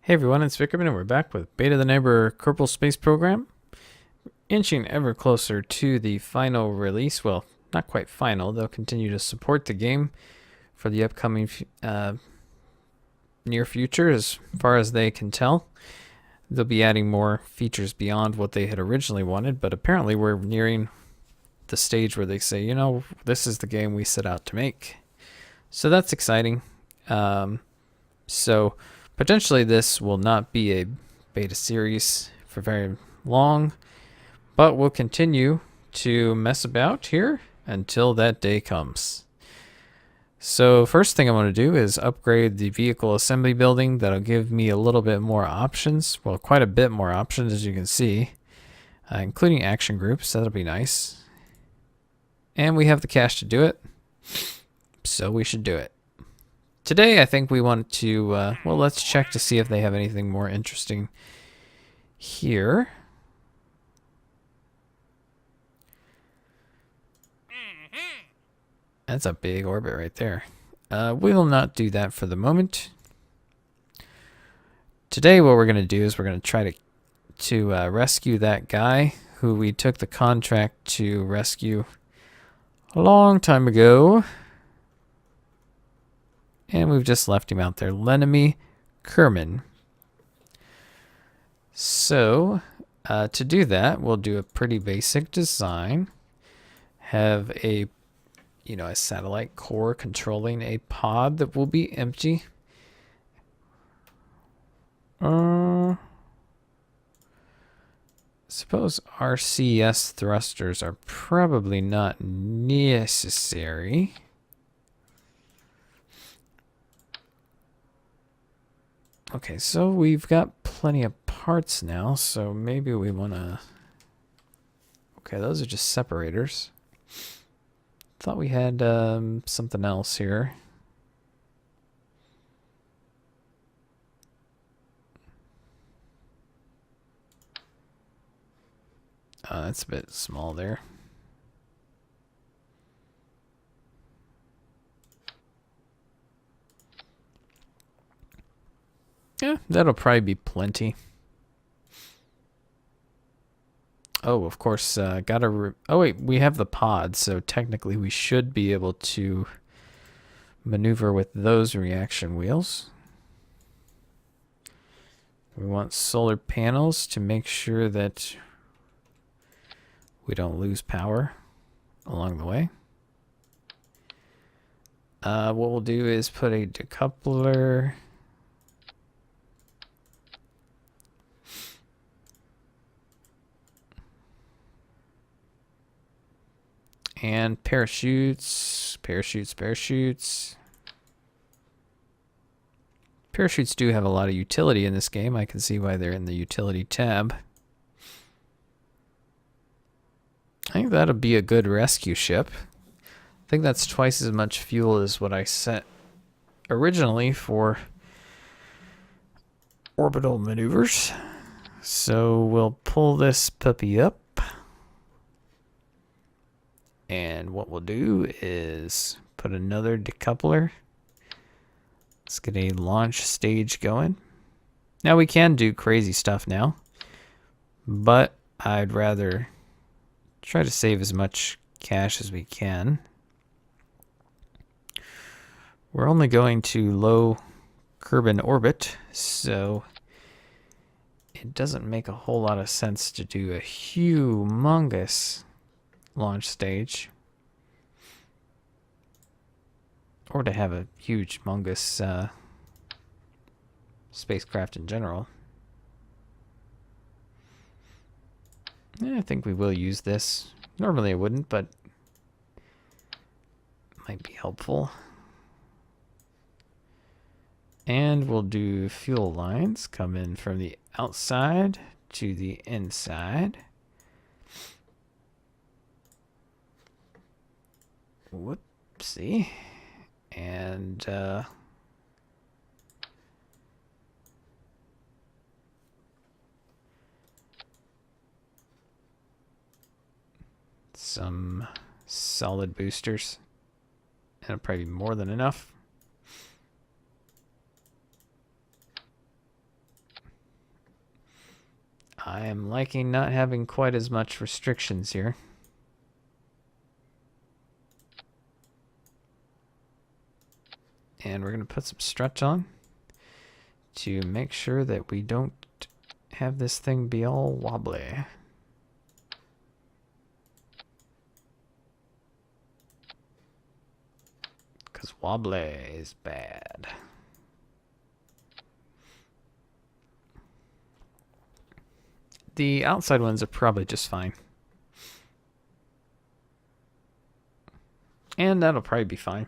Hey everyone, it's Vickerman and we're back with Beta the Neighbor Kerbal Space Program. Inching ever closer to the final release. Well, not quite final. They'll continue to support the game for the upcoming near future as far as they can tell. They'll be adding more features beyond what they had originally wanted, but apparently we're nearing the stage where they say, you know, this is the game we set out to make. So that's exciting. So potentially this will not be a beta series for very long, but we'll continue to mess about here until that day comes. So first thing I want to do is upgrade the vehicle assembly building. That'll give me a little bit more options. Well, quite a bit more options, as you can see, including action groups. That'll be nice. And we have the cash to do it, so we should do it. Today, I think we want to, well, let's check to see if they have anything more interesting here. That's a big orbit right there. We will not do that for the moment. Today, what we're going to do is we're going to try to rescue that guy who we took the contract to rescue a long time ago. And we've just left him out there. Lanemy Kerman. So, to do that, we'll do a pretty basic design. Have a satellite core controlling a pod that will be empty. Suppose RCS thrusters are probably not necessary. Okay, so we've got plenty of parts now, so maybe we want to... Okay, those are just separators. Thought we had something else here. That's a bit small there. Yeah, that'll probably be plenty. Oh, of course, oh wait, we have the pod, so technically we should be able to maneuver with those reaction wheels. We want solar panels to make sure that we don't lose power along the way. What we'll do is put a decoupler. And parachutes. Parachutes do have a lot of utility in this game. I can see why they're in the utility tab. I think that'll be a good rescue ship. I think that's twice as much fuel as what I set originally for orbital maneuvers. So we'll pull this puppy up. And what we'll do is put another decoupler. Let's get a launch stage going. Now we can do crazy stuff now, but I'd rather try to save as much cash as we can. We're only going to low Kerbal orbit, so it doesn't make a whole lot of sense to do a humongous launch stage, or to have a huge humongous spacecraft in general. I think we will use this. Normally I wouldn't, but it might be helpful. And we'll do fuel lines come in from the outside to the inside. Whoopsie. And some solid boosters. And it'll probably be more than enough. I am liking not having quite as much restrictions here. And we're going to put some stretch on to make sure that we don't have this thing be all wobbly. Because wobbly is bad. The outside ones are probably just fine. And that'll probably be fine.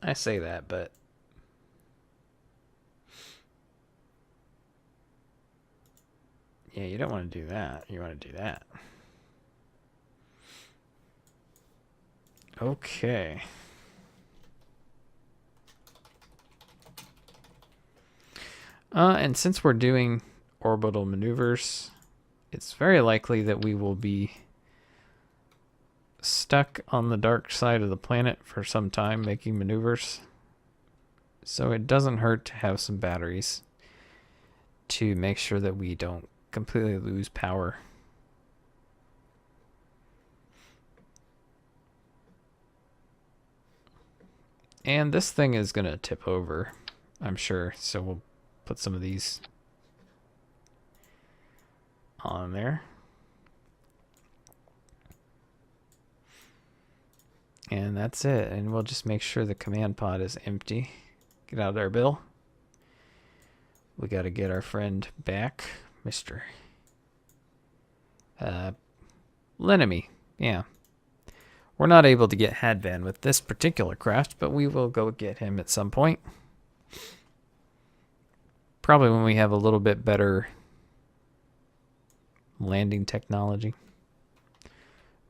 I say that, but yeah, you don't want to do that. You want to do that. Okay. And since we're doing orbital maneuvers, it's very likely that we will be stuck on the dark side of the planet for some time making maneuvers. So it doesn't hurt to have some batteries to make sure that we don't completely lose power. And this thing is going to tip over, I'm sure. So we'll put some of these on there. And that's it. And we'll just make sure the command pod is empty. Get out there, Bill. We got to get our friend back, Mr. Lanemy. Yeah. We're not able to get Hadvan with this particular craft, but we will go get him at some point. Probably when we have a little bit better landing technology.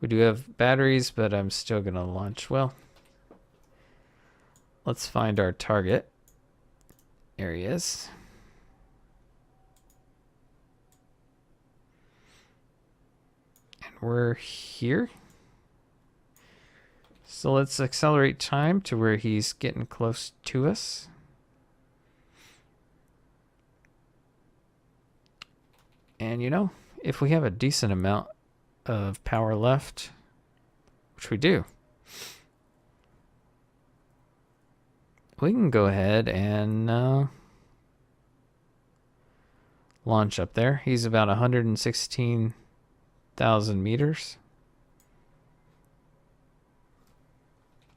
We do have batteries, but I'm still going to launch. Well, let's find our target. There he is. And we're here. So let's accelerate time to where he's getting close to us. And you know, if we have a decent amount of power left, which we do, we can go ahead and launch up there. He's about 116,000 meters.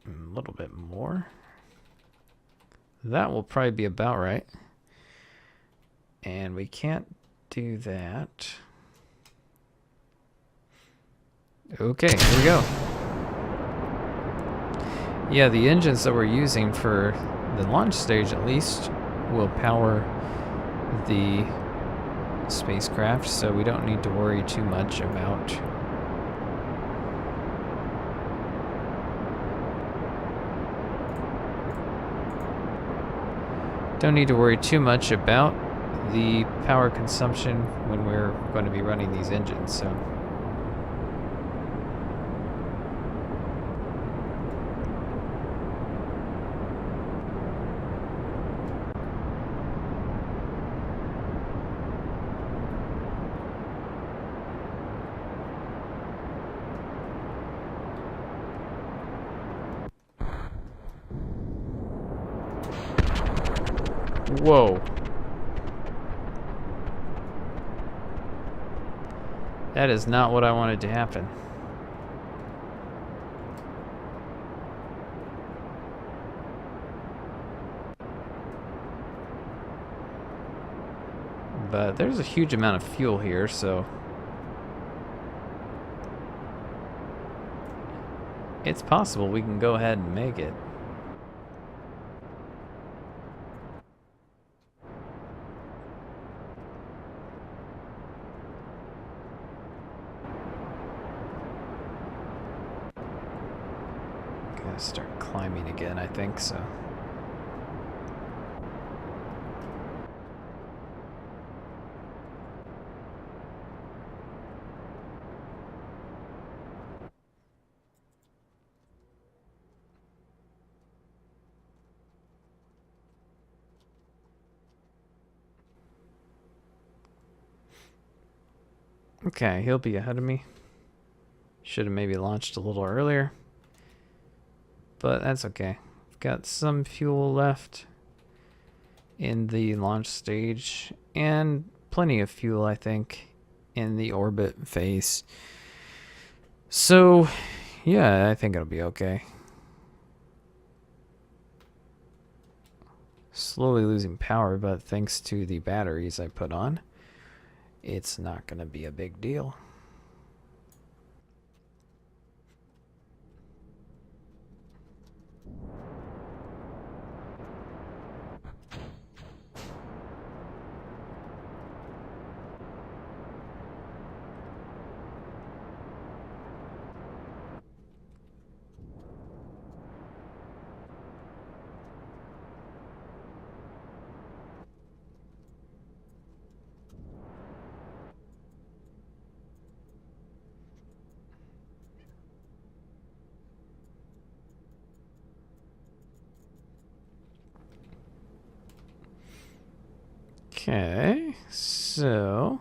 A little bit more. That will probably be about right. And we can't do that. Okay, here we go. Yeah, the engines that we're using for the launch stage at least will power the spacecraft, so we don't need to worry too much about the power consumption when we're going to be running these engines. So whoa. That is not what I wanted to happen. But there's a huge amount of fuel here, so it's possible we can go ahead and make it. Gonna start climbing again, I think so. Okay, he'll be ahead of me. Should have maybe launched a little earlier. But that's okay. I've got some fuel left in the launch stage, and plenty of fuel, I think, in the orbit phase. So, yeah, I think it'll be okay. Slowly losing power, but thanks to the batteries I put on, it's not going to be a big deal. Okay, so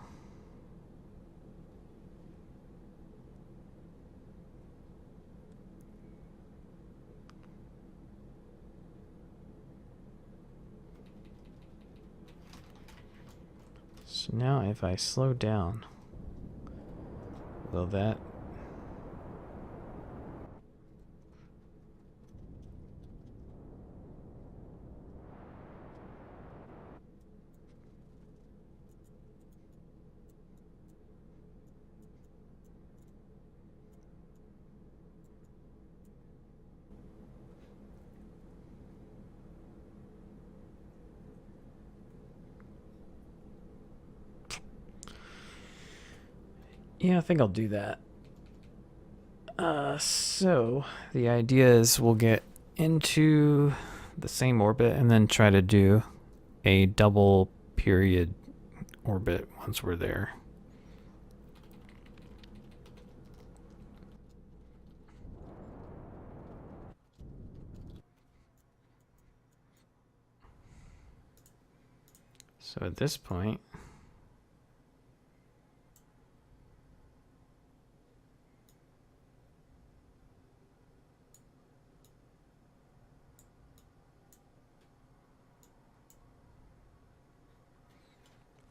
now if I slow down, will that... Yeah, I think I'll do that. So the idea is we'll get into the same orbit and then try to do a double period orbit once we're there. So at this point,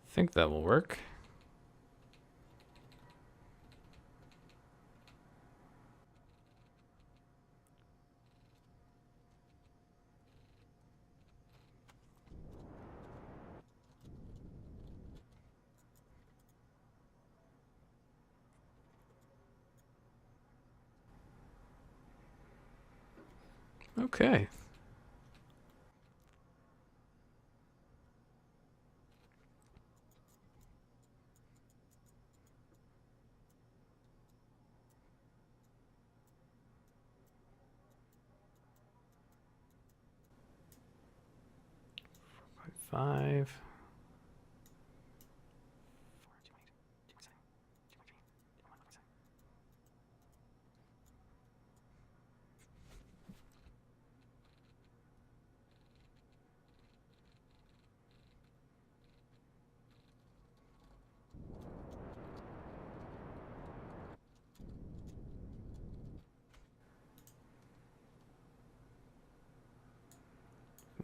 I think that will work. Okay. Five.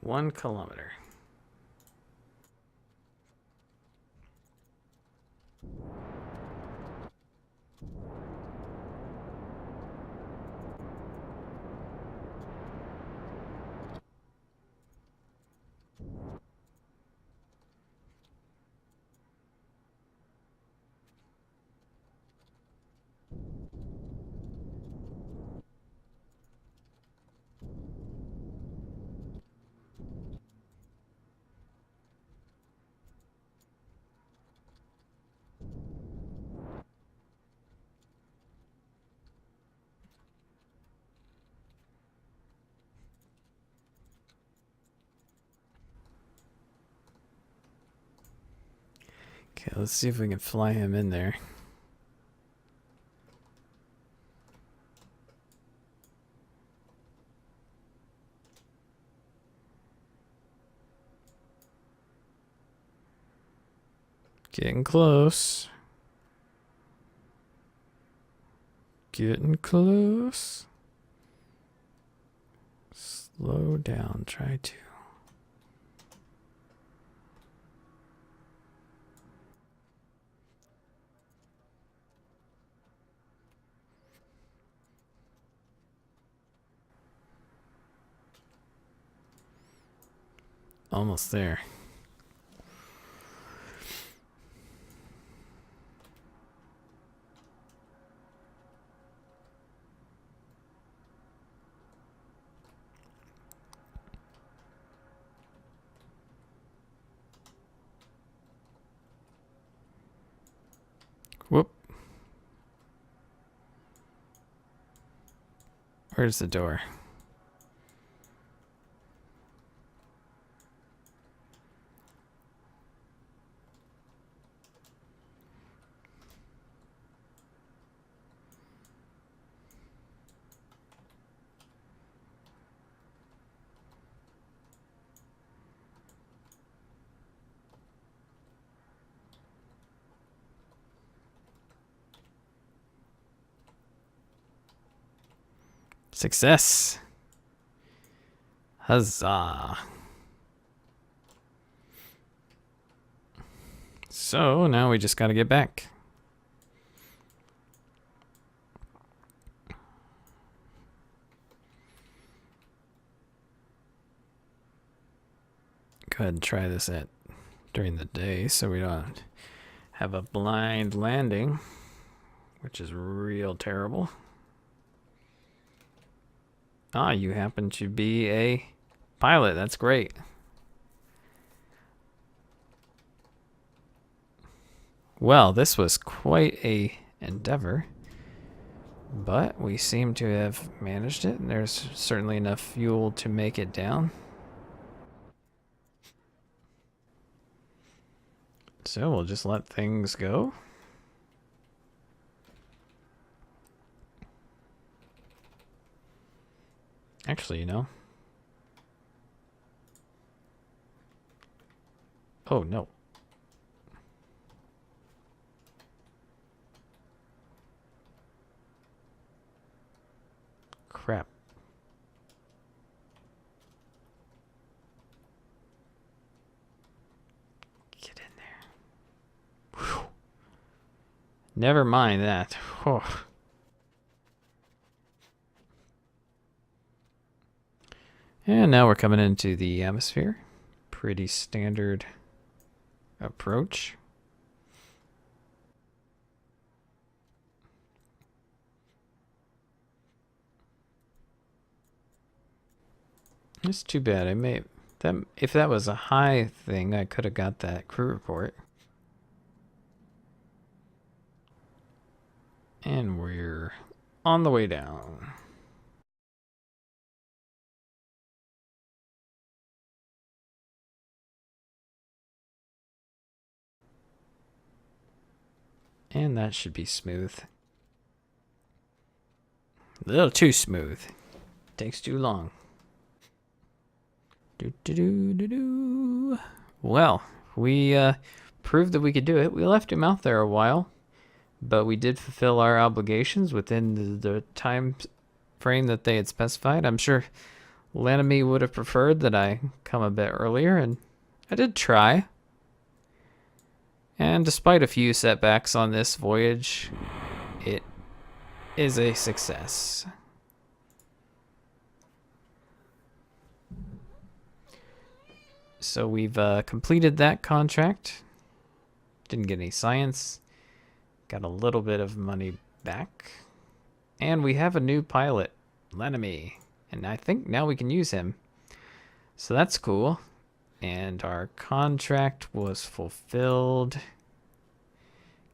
One kilometer. Okay, let's see if we can fly him in there. Getting close. Getting close. Slow down. Try to. Almost there. Whoop. Where's the door? Success. Huzzah. So now we just got to get back. Go ahead and try this during the day so we don't have a blind landing, which is real terrible. Ah, you happen to be a pilot. That's great. Well, this was quite a endeavor, but we seem to have managed it, and there's certainly enough fuel to make it down. So we'll just let things go. Actually, you know. Oh, no. Crap. Get in there. Whew. Never mind that. Whew. And now we're coming into the atmosphere. Pretty standard approach. It's too bad. If that was a high thing, I could have got that crew report. And we're on the way down. And that should be smooth. A little too smooth. Takes too long. Well, we proved that we could do it. We left him out there a while, but we did fulfill our obligations within the time frame that they had specified. I'm sure Lanemy would have preferred that I come a bit earlier, and I did try. And despite a few setbacks on this voyage, it is a success. So we've completed that contract. Didn't get any science. Got a little bit of money back. And we have a new pilot, Lanemy. And I think now we can use him. So that's cool. And our contract was fulfilled.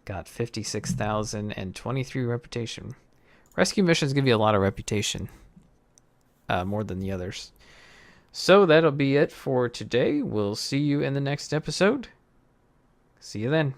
Got 56,000 and 23 reputation. Rescue missions give you a lot of reputation. More than the others. So that'll be it for today. We'll see you in the next episode. See you then.